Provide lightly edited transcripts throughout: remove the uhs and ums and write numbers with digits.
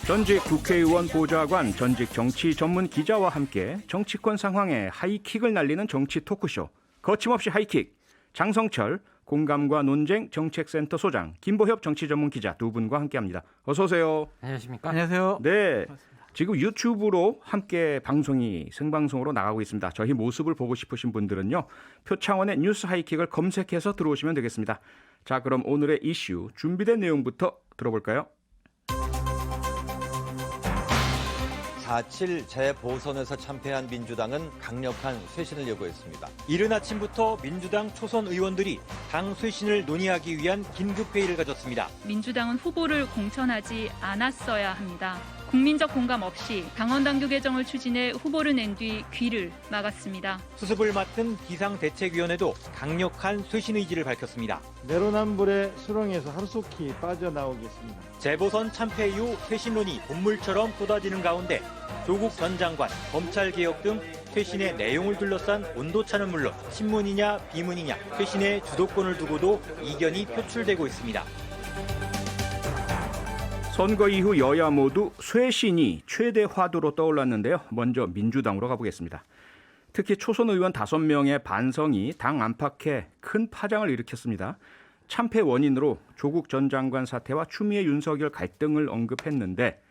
전직 국회의원 보좌관, 전직 정치 전문 기자와 함께 정치권 상황에 하이킥을 날리는 정치 토크쇼 거침없이 하이킥. 장성철 공감과 논쟁 정책센터 소장, 김보협 정치 전문 기자 두 분과 함께합니다. 어서 오세요. 안녕하십니까? 안녕하세요. 네, 지금 유튜브로 함께 방송이 생방송으로 나가고 있습니다. 저희 모습을 보고 싶으신 분들은요, 표창원의 뉴스 하이킥을 검색해서 들어오시면 되겠습니다. 자, 그럼 오늘의 이슈 준비된 내용부터 들어볼까요? 4.7 재보선에서 참패한 민주당은 강력한 쇄신을 요구했습니다. 이른 아침부터 민주당 초선 의원들이 당 쇄신을 논의하기 위한 긴급회의를 가졌습니다. 민주당은 후보를 공천하지 않았어야 합니다. 국민적 공감 없이 당원당규 개정을 추진해 후보를 낸 뒤 귀를 막았습니다. 수습을 맡은 비상대책위원회도 강력한 쇄신 의지를 밝혔습니다. 내로남불의 수렁에서 하루속히 빠져나오겠습니다. 재보선 참패 이후 쇄신론이 본물처럼 쏟아지는 가운데 조국 전 장관, 검찰개혁 등 쇄신의 내용을 둘러싼 온도차는 물론 친문이냐 비문이냐 쇄신의 주도권을 두고도 이견이 표출되고 있습니다. 선거 이후 여야 모두 쇄신이 최대 화두로 떠올랐는데요. 먼저 민주당으로 가보겠습니다. 특히 초선 의원 5명의 반성이 당 안팎에 큰 파장을 일으켰습니다. 참패 원인으로 조국 전 장관 사태와 추미애 윤석열 갈등을 언급했는데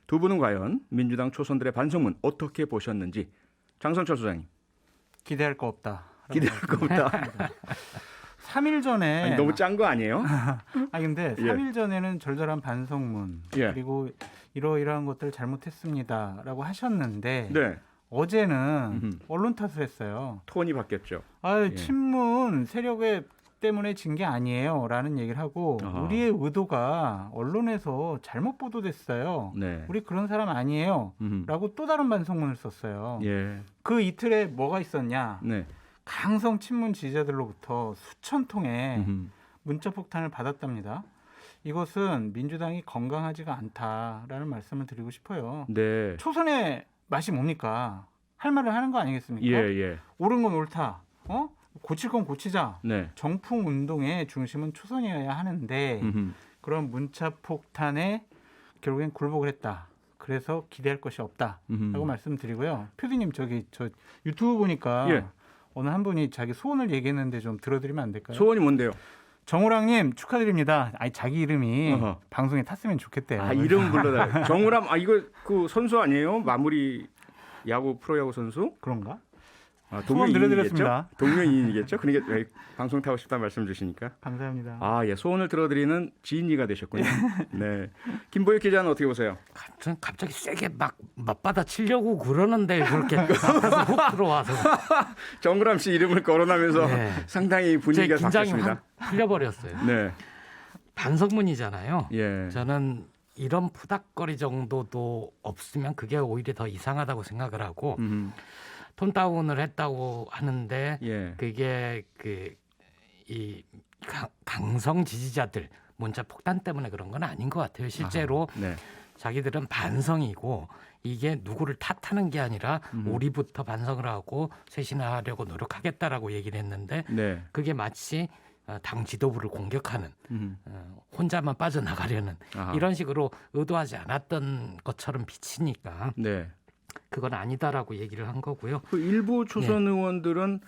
두 분은 과연 민주당 초선들의 반성문 어떻게 보셨는지. 장성철 소장님. 기대할 거 없다. 기대할 거 없다. 3일 전에 아니, 너무 짠 거 아니에요? 근데 3일 전에는 절절한 반성문 그리고 이러이러한 것들 잘못했습니다라고 하셨는데 네. 어제는 언론 탓을 했어요. 톤이 바뀌었죠. 친문 세력에 때문에 진 게 아니에요라는 얘기를 하고 우리의 의도가 언론에서 잘못 보도됐어요. 네. 우리 그런 사람 아니에요라고 또 다른 반성문을 썼어요. 예. 그 이틀에 뭐가 있었냐? 네. 강성 친문 지지자들로부터 수천 통의 문자 폭탄을 받았답니다. 이것은 민주당이 건강하지가 않다라는 말씀을 드리고 싶어요. 네. 초선의 맛이 뭡니까? 할 말을 하는 거 아니겠습니까? 예. 옳은 건 옳다. 고칠 건 고치자. 네. 정풍 운동의 중심은 초선이어야 하는데 그런 문자 폭탄에 결국엔 굴복을 했다. 그래서 기대할 것이 없다라고 말씀드리고요. 표디님 저 유튜브 보니까 어느 한 분이 자기 소원을 얘기했는데 좀 들어드리면 안 될까요? 소원이 뭔데요? 정우랑님 축하드립니다. 자기 이름이 방송에 탔으면 좋겠대요. 이름 불러달래요. 정우람, 이거 그 선수 아니에요? 마무리 야구 프로야구 선수? 그런가? 동료 들어드렸습니다. 동료인이겠죠? 그러니까 방송 타고 싶다는 말씀 주시니까. 감사합니다. 소원을 들어드리는 지인이가 되셨군요. 네. 김보혁 기자는 어떻게 보세요? 전 갑자기 세게 막 맞받아 치려고 그러는데 그렇게 앞에서 훅 들어와서 정우람 씨 이름을 거론하면서 상당히 분위기가 제 긴장이 바뀌었습니다. 확 풀려버렸어요. 네. 반성문이잖아요. 예. 저는 이런 푸닥거리 정도도 없으면 그게 오히려 더 이상하다고 생각을 하고 톤다운을 했다고 하는데 그게 이 강성 지지자들 문자 폭탄 때문에 그런 건 아닌 것 같아요. 실제로 자기들은 반성이고 이게 누구를 탓하는 게 아니라 우리부터 반성을 하고 쇄신하려고 노력하겠다라고 얘기를 했는데 그게 마치 당 지도부를 공격하는 혼자만 빠져나가려는 이런 식으로 의도하지 않았던 것처럼 비치니까 그건 아니다라고 얘기를 한 거고요. 그 일부 초선 의원들은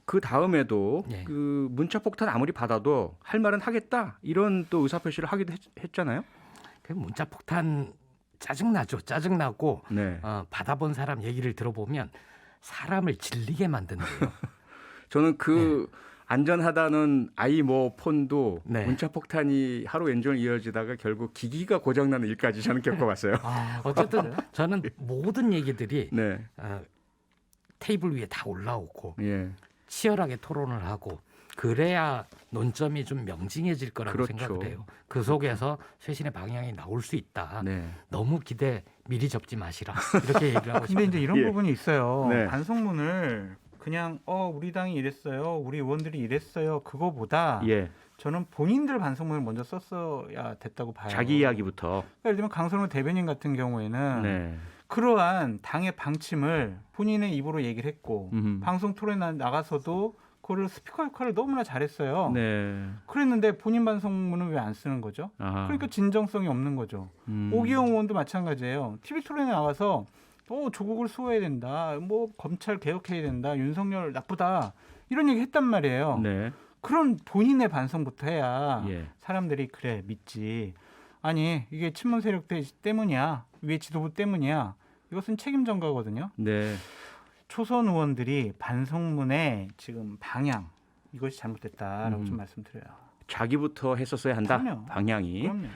그 다음에도 그 문자 폭탄 아무리 받아도 할 말은 하겠다 이런 또 의사표시를 하기도 했잖아요. 그 문자 폭탄 짜증나죠. 짜증나고 받아본 사람 얘기를 들어보면 사람을 질리게 만든대요. 저는 안전하다는 폰도 문자 폭탄이 하루 왼종일 이어지다가 결국 기기가 고장나는 일까지 저는 겪어봤어요. 어쨌든 저는 모든 얘기들이 테이블 위에 다 올라오고 치열하게 토론을 하고 그래야 논점이 좀 명징해질 거라고 생각을 해요. 그 속에서 쇄신의 방향이 나올 수 있다. 너무 기대 미리 접지 마시라. 이렇게 얘기를 하고 싶어요. 근데 이제 이런 부분이 있어요. 반성문을 그냥 우리 당이 이랬어요. 우리 의원들이 이랬어요. 그거보다 저는 본인들 반성문을 먼저 썼어야 됐다고 봐요. 자기 이야기부터. 그러니까 예를 들면 강선우 대변인 같은 경우에는 그러한 당의 방침을 본인의 입으로 얘기를 했고 방송 토론에 나가서도 그거를 스피커 역할을 너무나 잘했어요. 네. 그랬는데 본인 반성문은 왜 안 쓰는 거죠? 아하. 그러니까 진정성이 없는 거죠. 오기영 의원도 마찬가지예요. TV 토론에 나와서 조국을 수호해야 된다. 뭐 검찰 개혁해야 된다. 윤석열 나쁘다. 이런 얘기 했단 말이에요. 네. 그런 본인의 반성부터 해야 예. 사람들이 그래 믿지. 아니 이게 친문 세력 때문이야. 위에 지도부 때문이야. 이것은 책임 전가거든요. 네. 초선 의원들이 반성문의 지금 방향 이것이 잘못됐다라고 좀 말씀드려요. 자기부터 했었어야 한다. 그럼요. 방향이. 그럼요.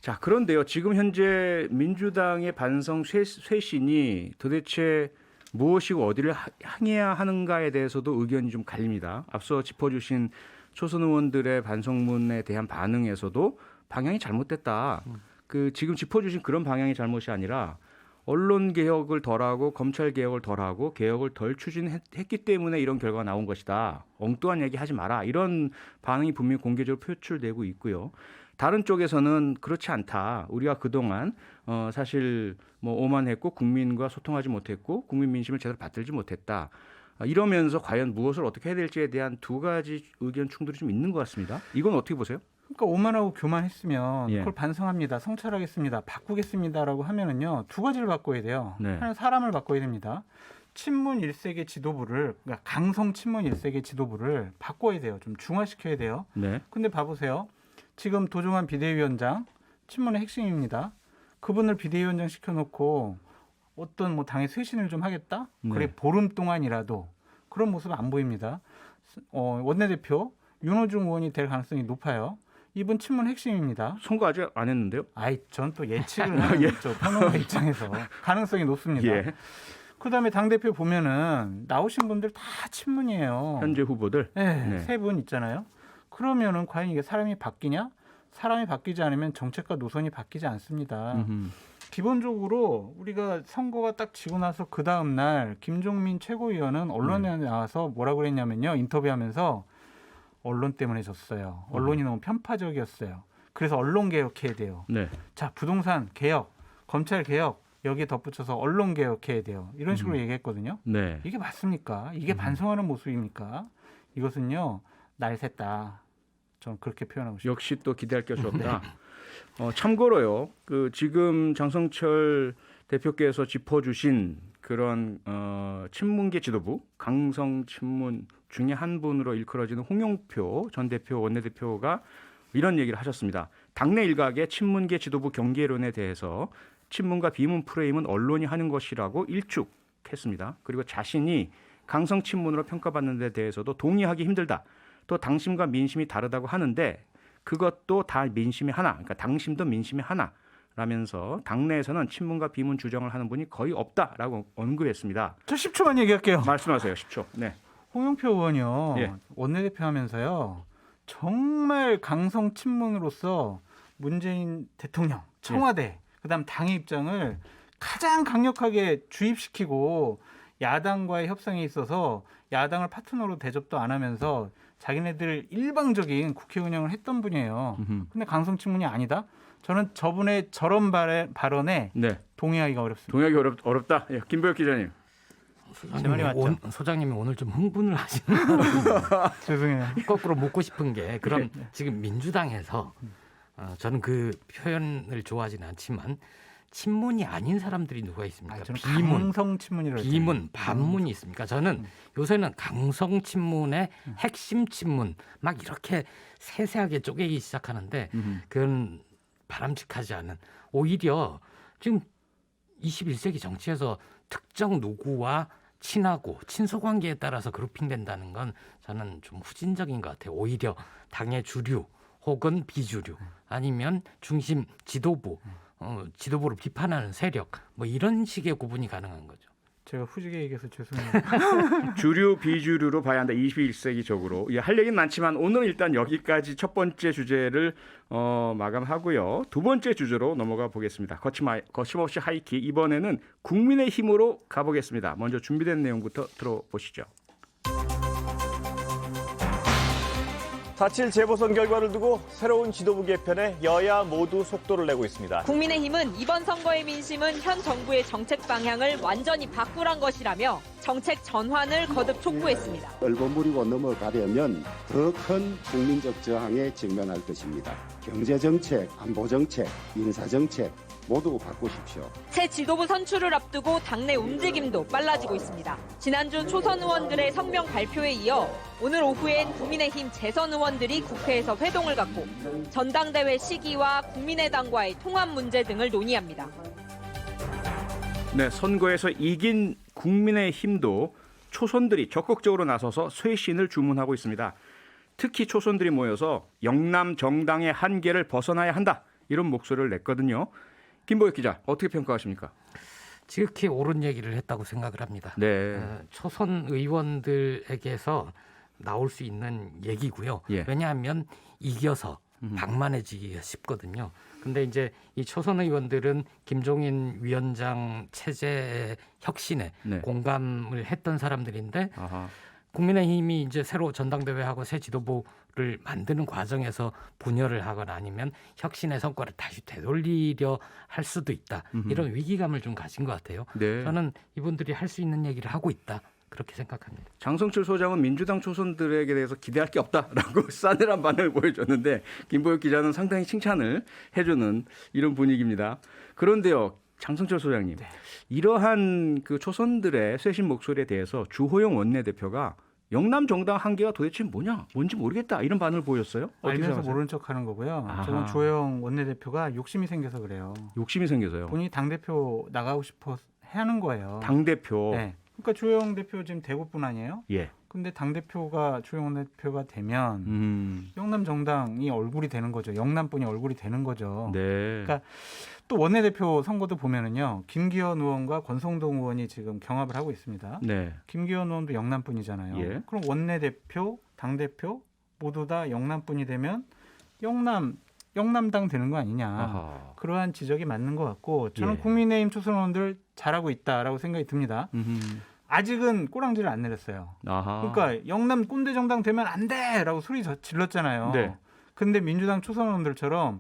자, 그런데요. 지금 현재 민주당의 반성 쇄신이 도대체 무엇이고 어디를 향해야 하는가에 대해서도 의견이 좀 갈립니다. 앞서 짚어주신 초선 의원들의 반성문에 대한 반응에서도 방향이 잘못됐다. 그 지금 짚어주신 그런 방향이 잘못이 아니라 언론 개혁을 덜하고 검찰 개혁을 덜하고 개혁을 덜 추진했기 때문에 이런 결과가 나온 것이다. 엉뚱한 얘기 하지 마라. 이런 반응이 분명히 공개적으로 표출되고 있고요. 다른 쪽에서는 그렇지 않다. 우리가 그동안 사실 뭐 오만했고 국민과 소통하지 못했고 국민 민심을 제대로 받들지 못했다. 이러면서 과연 무엇을 어떻게 해야 될지에 대한 두 가지 의견 충돌이 좀 있는 것 같습니다. 이건 어떻게 보세요? 그러니까 오만하고 교만했으면 예. 그걸 반성합니다. 성찰하겠습니다. 바꾸겠습니다라고 하면은요. 두 가지를 바꿔야 돼요. 네. 하나는 사람을 바꿔야 됩니다. 친문 1세계 지도부를 그러니까 강성 친문 1세계 지도부를 바꿔야 돼요. 좀 중화시켜야 돼요. 네. 근데 봐보세요. 지금 도종환 비대위원장 친문의 핵심입니다. 그분을 비대위원장 시켜놓고 어떤 뭐 당의 쇄신을 좀 하겠다? 네. 그래 보름 동안이라도 그런 모습은 안 보입니다. 원내대표 윤호중 의원이 될 가능성이 높아요. 이분 친문 핵심입니다. 선거 아직 안 했는데요. 전 또 예측을 하는 저 평론가 입장에서 가능성이 높습니다. 예. 그다음에 당대표 보면은 나오신 분들 다 친문이에요. 현재 후보들. 네, 네. 세 분 있잖아요. 그러면은 과연 이게 사람이 바뀌냐? 사람이 바뀌지 않으면 정책과 노선이 바뀌지 않습니다. 기본적으로 우리가 선거가 딱 지고 나서 그 다음 날 김종민 최고위원은 언론에 나와서 뭐라고 그랬냐면요. 인터뷰하면서 언론 때문에 졌어요. 언론이 너무 편파적이었어요. 그래서 언론 개혁해야 돼요. 네. 자, 부동산 개혁, 검찰 개혁 여기에 덧붙여서 언론 개혁해야 돼요. 이런 식으로 얘기했거든요. 네. 이게 맞습니까? 이게 반성하는 모습입니까? 이것은요. 날 샜다. 저는 그렇게 표현하고 싶습니다. 역시 또 기대할 것이 없다. 참고로요. 그 지금 장성철 대표께서 짚어주신 그런 친문계 지도부 강성 친문 중에 한 분으로 일컬어지는 홍영표 전 대표 원내대표가 이런 얘기를 하셨습니다. 당내 일각의 친문계 지도부 경계론에 대해서 친문과 비문 프레임은 언론이 하는 것이라고 일축했습니다. 그리고 자신이 강성 친문으로 평가받는 데 대해서도 동의하기 힘들다. 또 당심과 민심이 다르다고 하는데 그것도 다 민심이 하나. 그러니까 당심도 민심이 하나라면서 당내에서는 친문과 비문 주장을 하는 분이 거의 없다라고 언급했습니다. 저 10초만 얘기할게요. 말씀하세요. 10초. 네. 홍영표 의원이요. 예. 원내대표 하면서요. 정말 강성 친문으로서 문재인 대통령, 청와대, 그다음 당의 입장을 가장 강력하게 주입시키고 야당과의 협상에 있어서 야당을 파트너로 대접도 안 하면서 자기네들 일방적인 국회 운영을 했던 분이에요. 근데 강성 친문이 아니다? 저는 저분의 저런 발언에 네. 동의하기가 어렵습니다. 동의하기 어렵다. 예, 김보혁 기자님. 제 말이 맞죠? 소장님이 오늘 좀 흥분을 하시는 죄송해요. 거꾸로 묻고 싶은 게 그럼 지금 민주당에서 저는 그 표현을 좋아하지는 않지만 친문이 아닌 사람들이 누가 있습니까? 저는 비문, 강성 친문이라고 비문, 반문이 있습니까? 저는 요새는 강성 친문의 핵심 친문 막 이렇게 세세하게 쪼개기 시작하는데 그건 바람직하지 않은 오히려 지금 21세기 정치에서 특정 누구와 친하고 친소 관계에 따라서 그룹핑된다는 건 저는 좀 후진적인 것 같아요. 오히려 당의 주류 혹은 비주류 아니면 중심 지도부 지도부를 비판하는 세력 뭐 이런 식의 구분이 가능한 거죠. 제가 후지게 얘기해서 죄송해요. 주류 비주류로 봐야 한다. 21세기적으로. 할 얘기는 많지만 오늘 일단 여기까지 첫 번째 주제를 마감하고요. 두 번째 주제로 넘어가 보겠습니다. 거침없이 하이킥. 이번에는 국민의힘으로 가보겠습니다. 먼저 준비된 내용부터 들어보시죠. 4.7 재보선 결과를 두고 새로운 지도부 개편에 여야 모두 속도를 내고 있습니다. 국민의힘은 이번 선거의 민심은 현 정부의 정책 방향을 완전히 바꾸란 것이라며 정책 전환을 거듭 촉구했습니다. 얼버무리고 넘어가려면 더 큰 국민적 저항에 직면할 것입니다. 경제정책, 안보정책, 인사정책 모두 바꾸십시오. 새 지도부 선출을 앞두고 당내 움직임도 빨라지고 있습니다. 지난주 초선 의원들의 성명 발표에 이어 오늘 오후엔 국민의힘 재선 의원들이 국회에서 회동을 갖고 전당대회 시기와 국민의당과의 통합 문제 등을 논의합니다. 네, 선거에서 이긴 국민의힘도 초선들이 적극적으로 나서서 쇄신을 주문하고 있습니다. 특히 초선들이 모여서 영남 정당의 한계를 벗어나야 한다, 이런 목소리를 냈거든요. 김보혁 기자, 어떻게 평가하십니까? 지극히 옳은 얘기를 했다고 생각을 합니다. 네. 초선 의원들에게서 나올 수 있는 얘기고요. 예. 왜냐하면 이겨서 방만해지기가 쉽거든요. 근데 이제 이 초선 의원들은 김종인 위원장 체제의 혁신에 네. 공감을 했던 사람들인데 아하. 국민의힘이 이제 새로 전당대회하고 새 지도부를 만드는 과정에서 분열을 하거나 아니면 혁신의 성과를 다시 되돌리려 할 수도 있다. 이런 위기감을 좀 가진 것 같아요. 네. 저는 이분들이 할 수 있는 얘기를 하고 있다. 그렇게 생각합니다. 장성철 소장은 민주당 초선들에게 대해서 기대할 게 없다라고 싸늘한 반응을 보여줬는데 김보혁 기자는 상당히 칭찬을 해주는 이런 분위기입니다. 그런데요, 장성철 소장님, 이러한 그 초선들의 쇄신 목소리에 대해서 주호영 원내대표가 영남 정당 한계가 도대체 뭔지 모르겠다, 이런 반응을 보였어요. 어떻게 알면서 생각하세요? 모른 척하는 거고요. 아하. 저는 주호영 원내대표가 욕심이 생겨서 그래요. 욕심이 생겨서요. 본인이 당대표 나가고 싶어 하는 거예요. 당대표. 네. 그러니까 주호영 대표 지금 대구분 아니에요? 예. 근데 당대표가 주호영 원내대표가 되면 영남 정당이 얼굴이 되는 거죠. 영남분이 얼굴이 되는 거죠. 네. 그러니까 또 원내대표 선거도 보면은요. 김기현 의원과 권성동 의원이 지금 경합을 하고 있습니다. 네. 김기현 의원도 영남분이잖아요. 예. 그럼 원내대표, 당대표 모두 다 영남분이 되면 영남당 되는 거 아니냐. 아하. 그러한 지적이 맞는 것 같고 저는 예. 국민의힘 초선 의원들 잘하고 있다라고 생각이 듭니다. 아직은 꼬랑지를 안 내렸어요. 아하. 그러니까 영남 꼰대 정당 되면 안 돼라고 소리 질렀잖아요. 네. 근데 민주당 초선 의원들처럼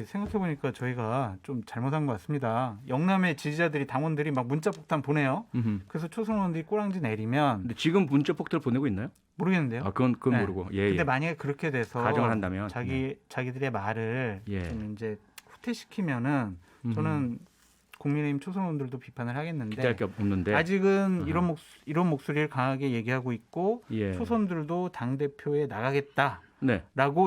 생각해보니까 저희가 좀 잘못한 것 같습니다. 영남의 지지자들이 당원들이 막 문자 폭탄 보내요. 그래서 초선 의원들이 꼬랑지 내리면 근데 지금 문자 폭탄을 보내고 있나요? 모르겠는데요. 아, 그건 네. 모르고. 예. 근데 예. 만약에 그렇게 돼서 가정을 한다면 자기들의 말을 예. 좀 이제 후퇴시키면은 저는 국민의힘 초선 의원들도 비판을 하겠는데 기대할 게 없는데. 아직은 이런 목소리를 강하게 얘기하고 있고 예. 초선들도 당 대표에 나가겠다라고 네.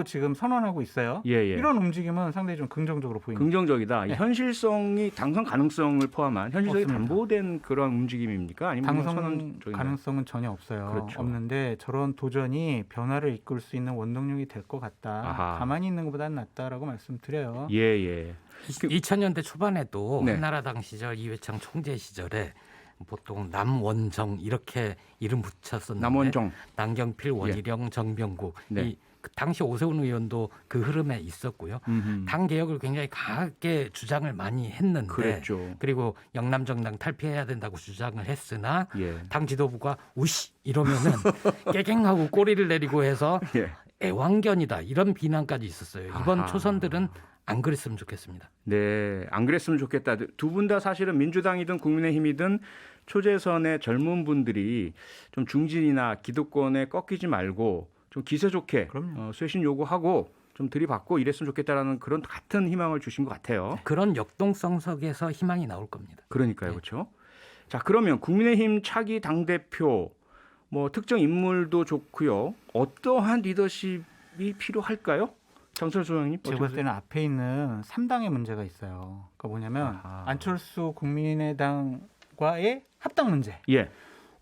지금 선언하고 있어요. 예, 예. 이런 움직임은 상당히 좀 긍정적으로 보입니다. 긍정적이다. 네. 현실성이 당선 가능성을 포함한 현실성이 없습니다. 담보된 그런 움직임입니까? 아니면 당선 선언적인가요? 가능성은 전혀 없어요. 그렇죠. 없는데 저런 도전이 변화를 이끌 수 있는 원동력이 될 것 같다. 아하. 가만히 있는 것보다는 낫다라고 말씀드려요. 예, 예. 2000년대 초반에도 네. 한나라당 시절 이회창 총재 시절에 보통 남원정 이렇게 이름 붙였었는데 남원정. 남경필, 원희룡, 정병국 네. 이 당시 오세훈 의원도 그 흐름에 있었고요. 당 개혁을 굉장히 강하게 주장을 많이 했는데 그랬죠. 그리고 영남 정당 탈피해야 된다고 주장을 했으나 예. 당 지도부가 우시 이러면은 깨갱하고 꼬리를 내리고 해서 예. 애완견이다 이런 비난까지 있었어요. 이번 아하. 초선들은 안 그랬으면 좋겠습니다. 네, 안 그랬으면 좋겠다. 두 분 다 사실은 민주당이든 국민의힘이든 초재선의 젊은 분들이 좀 중진이나 기득권에 꺾이지 말고 좀 기세 좋게 쇄신 요구하고 좀 들이받고 이랬으면 좋겠다라는 그런 같은 희망을 주신 것 같아요. 그런 역동성 속에서 희망이 나올 겁니다. 그러니까요, 네. 그렇죠. 자, 그러면 국민의힘 차기 당 대표 특정 인물도 좋고요. 어떠한 리더십이 필요할까요? 장철 소장님. 제가 봤을 때는 앞에 있는 3당의 문제가 있어요. 그러니까 뭐냐면 안철수 국민의당과의 합당 문제, 예.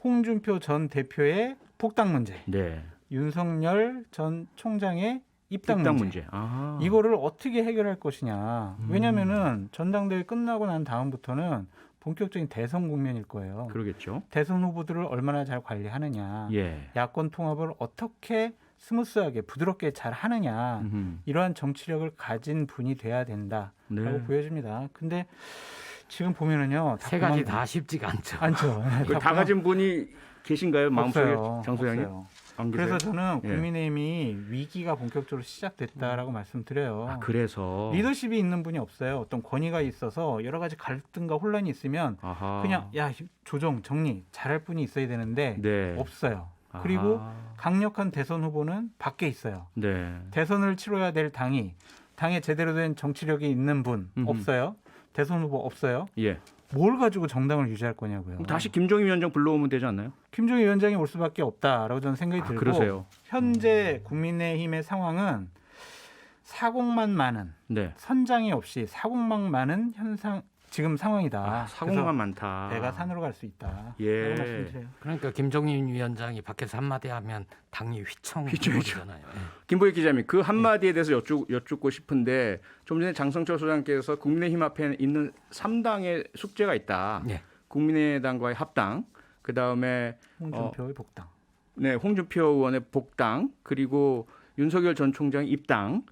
홍준표 전 대표의 복당 문제, 네. 윤석열 전 총장의 입당 문제. 아. 이거를 어떻게 해결할 것이냐. 왜냐하면은 전당대회 끝나고 난 다음부터는 본격적인 대선 국면일 거예요. 그러겠죠. 대선 후보들을 얼마나 잘 관리하느냐, 예. 야권 통합을 어떻게 스무스하게 부드럽게 잘 하느냐, 이러한 정치력을 가진 분이 돼야 된다라고 네. 보여집니다. 근데 지금 보면은요, 세 가지 다 쉽지가 않죠. 않죠. 다 가진 분이 계신가요, 마음속에, 없어요. 장 소장님? 없어요. 안 계세요? 그래서 저는 예. 국민의힘이 위기가 본격적으로 시작됐다라고 말씀드려요. 아, 그래서 리더십이 있는 분이 없어요. 어떤 권위가 있어서 여러 가지 갈등과 혼란이 있으면 아하. 그냥 야 조정 정리 잘할 분이 있어야 되는데 네. 없어요. 아하. 그리고 강력한 대선 후보는 밖에 있어요. 네. 대선을 치러야 될 당에 제대로 된 정치력이 있는 분 없어요. 대선 후보 없어요. 예. 뭘 가지고 정당을 유지할 거냐고요. 그럼 다시 김종인 위원장 불러오면 되지 않나요? 김종인 위원장이 올 수밖에 없다라고 저는 생각이 들고 그러세요. 현재 국민의힘의 상황은 사공만 많은 네. 선장이 없이 사공만 많은 현상 지금 상황이다. 사고만 그래서 많다. 배가 산으로 갈 수 있다. 예. 라고 말씀드려요. 그러니까 김종인 위원장이 밖에서 한마디 하면 당이 휘청거리잖아요. 예. 김보익 기자님, 그 한마디에 대해서 여쭙고 싶은데 좀 전에 장성철 소장께서 국민의힘 앞에 있는 3당의 숙제가 있다. 예. 국민의당과의 합당, 그 다음에 홍준표의 복당. 네, 홍준표 의원의 복당, 그리고 윤석열 전 총장의 입당.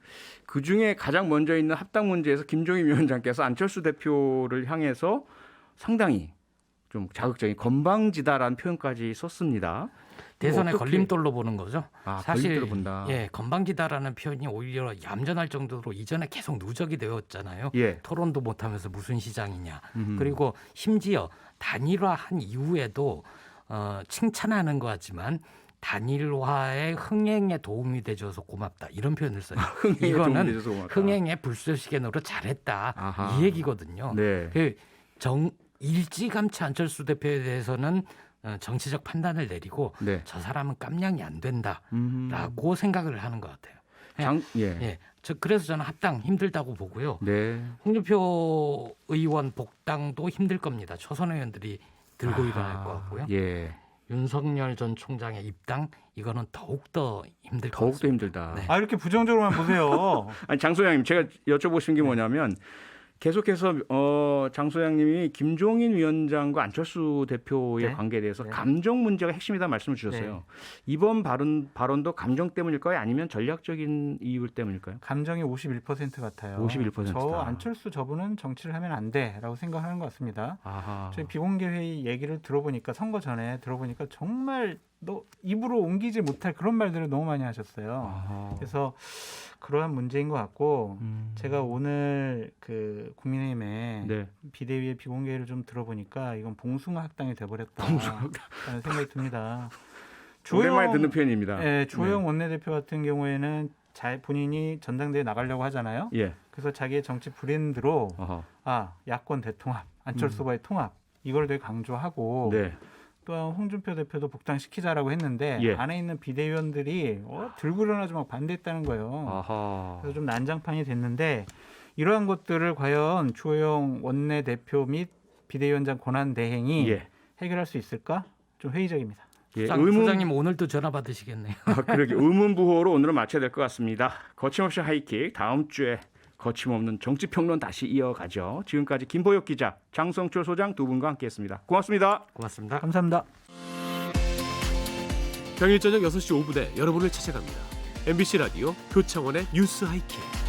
그 중에 가장 먼저 있는 합당 문제에서 김종인 위원장께서 안철수 대표를 향해서 상당히 좀 자극적인 건방지다라는 표현까지 썼습니다. 대선의 어떻게- 걸림돌로 보는 거죠. 아, 사실 걸림돌로 본다. 예, 건방지다라는 표현이 오히려 얌전할 정도로 이전에 계속 누적이 되었잖아요. 예. 토론도 못하면서 무슨 시장이냐. 그리고 심지어 단일화한 이후에도 칭찬하는 것 같지만 단일화의 흥행에 도움이 돼줘서 고맙다 이런 표현을 써요. 흥행에 도움이 이거는 돼줘서 고맙다. 흥행의 불쏘시개노로 잘했다 아하. 이 얘기거든요. 네. 일찌감치 안철수 대표에 대해서는 정치적 판단을 내리고 네. 저 사람은 깜냥이 안 된다라고 생각을 하는 것 같아요. 예. 그래서 저는 합당 힘들다고 보고요. 네. 홍준표 의원 복당도 힘들 겁니다. 초선 의원들이 들고 일어날 것 같고요. 예. 윤석열 전 총장의 입당 이거는 더욱더 힘들 것 더욱더 같습니다. 힘들다. 네. 아 이렇게 부정적으로만 보세요. 아니, 장 소장님, 제가 여쭤보신 게 뭐냐면 계속해서 장 소장님이 김종인 위원장과 안철수 대표의 네. 관계에 대해서 네. 감정 문제가 핵심이다 말씀을 주셨어요. 이번 발언도 감정 때문일까요? 아니면 전략적인 이유 때문일까요? 감정이 51% 같아요. 51%다. 저 안철수 저분은 정치를 하면 안 돼라고 생각하는 것 같습니다. 아하. 저희 비공개 회의 얘기를 들어보니까 선거 전에 들어보니까 정말 입으로 옮기지 못할 그런 말들을 너무 많이 하셨어요. 아하. 그래서 그러한 문제인 것 같고 제가 음. 오늘 그 국민의힘의 네. 비대위의 비공개를 좀 들어보니까 이건 봉숭아 학당이 돼버렸다. 라는 생각이 듭니다. 오랜만에 듣는 표현입니다. 네, 주호영 원내대표 같은 경우에는 본인이 전당대회 나가려고 하잖아요. 예. 그래서 자기의 정치 브랜드로 아하. 야권 대통합, 안철수와의 통합 이걸 되게 강조하고 네. 또한 홍준표 대표도 복당시키자라고 했는데 예. 안에 있는 비대위원들이 들고 일어나지 막 반대했다는 거예요. 아하. 그래서 좀 난장판이 됐는데 이러한 것들을 과연 주호영 원내대표 및 비대위원장 권한 대행이 예. 해결할 수 있을까? 좀 회의적입니다. 예. 소장님 오늘도 전화 받으시겠네요. 그러게 의문부호로 오늘은 마쳐야 될 것 같습니다. 거침없이 하이킥 다음 주에 거침없는 정치평론 다시 이어가죠. 지금까지 김보혁 기자, 장성철 소장 두 분과 함께했습니다. 고맙습니다. 고맙습니다. 감사합니다. 평일 저녁 6시 5분에 여러분을 찾아갑니다. MBC 라디오 표창원의 뉴스 하이킥.